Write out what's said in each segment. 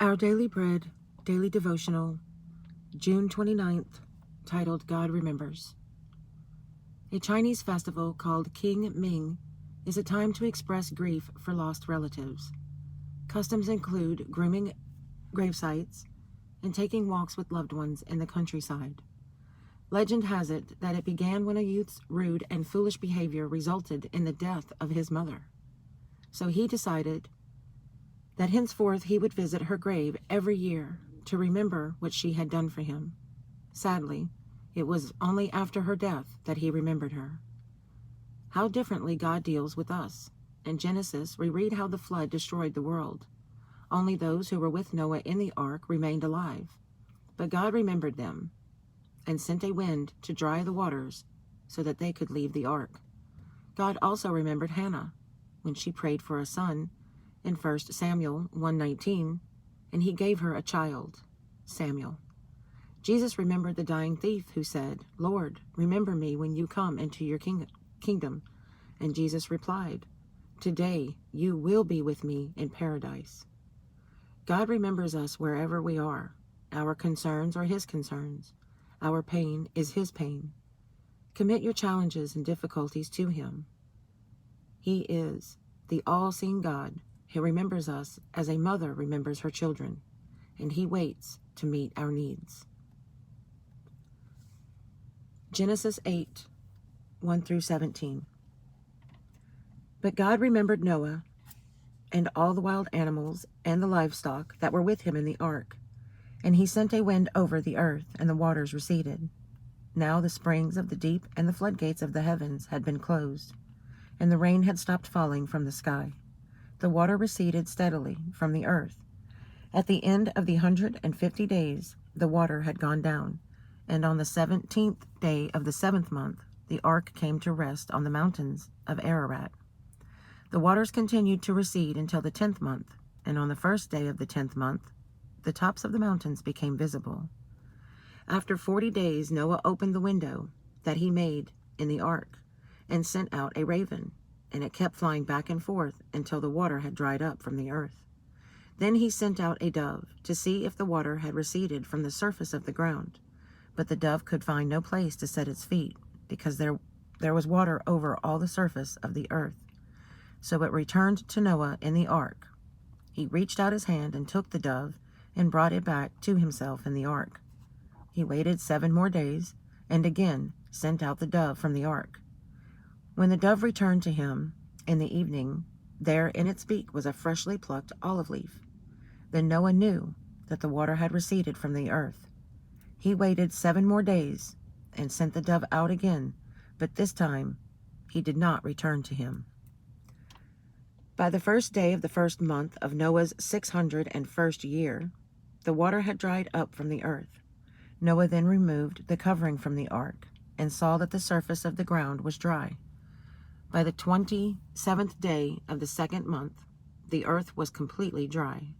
Our Daily Bread, Daily Devotional, June 29th, titled God Remembers. A Chinese festival called Qing Ming is a time to express grief for lost relatives. Customs include grooming gravesites and taking walks with loved ones in the countryside. Legend has it that it began when a youth's rude and foolish behavior resulted in the death of his mother. So he decided that henceforth he would visit her grave every year to remember what she had done for him. Sadly, it was only after her death that he remembered her. How differently God deals with us. In Genesis, we read how the flood destroyed the world. Only those who were with Noah in the ark remained alive. But God remembered them and sent a wind to dry the waters so that they could leave the ark. God also remembered Hannah when she prayed for a son in 1 Samuel 1:19, and he gave her a child, Samuel. Jesus remembered the dying thief who said, "Lord, remember me when you come into your kingdom." And Jesus replied, "Today you will be with me in paradise." God remembers us wherever we are. Our concerns are his concerns. Our pain is his pain. Commit your challenges and difficulties to him. He is the all-seeing God who remembers us as a mother remembers her children, and he waits to meet our needs. Genesis 8:1-17. But God remembered Noah and all the wild animals and the livestock that were with him in the ark, and he sent a wind over the earth, and the waters receded. Now the springs of the deep and the floodgates of the heavens had been closed, and the rain had stopped falling from the sky. The water receded steadily from the earth. At the end of the 150 days, the water had gone down, and on the 17th day of the 7th month, the ark came to rest on the mountains of Ararat. The waters continued to recede until the 10th month, and on the first day of the 10th month, the tops of the mountains became visible. After 40 days, Noah opened the window that he made in the ark and sent out a raven, and it kept flying back and forth until the water had dried up from the earth. Then he sent out a dove to see if the water had receded from the surface of the ground. But the dove could find no place to set its feet, because there was water over all the surface of the earth. So it returned to Noah in the ark. He reached out his hand and took the dove and brought it back to himself in the ark. He waited 7 more days and again sent out the dove from the ark. When the dove returned to him in the evening, there in its beak was a freshly plucked olive leaf. Then Noah knew that the water had receded from the earth. He waited 7 more days and sent the dove out again, but this time he did not return to him. By the first day of the 1st month of Noah's 601st year, the water had dried up from the earth. Noah then removed the covering from the ark and saw that the surface of the ground was dry. By the 27th day of the 2nd month, the earth was completely dry.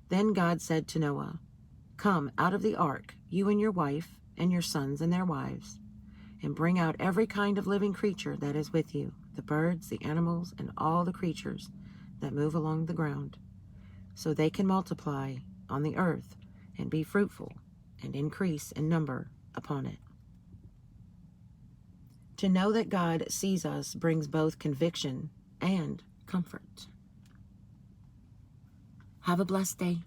Then God said to Noah, "Come out of the ark, you and your wife and your sons and their wives, and bring out every kind of living creature that is with you, the birds, the animals, and all the creatures that move along the ground, so they can multiply on the earth and be fruitful and increase in number upon it." To know that God sees us brings both conviction and comfort. Have a blessed day.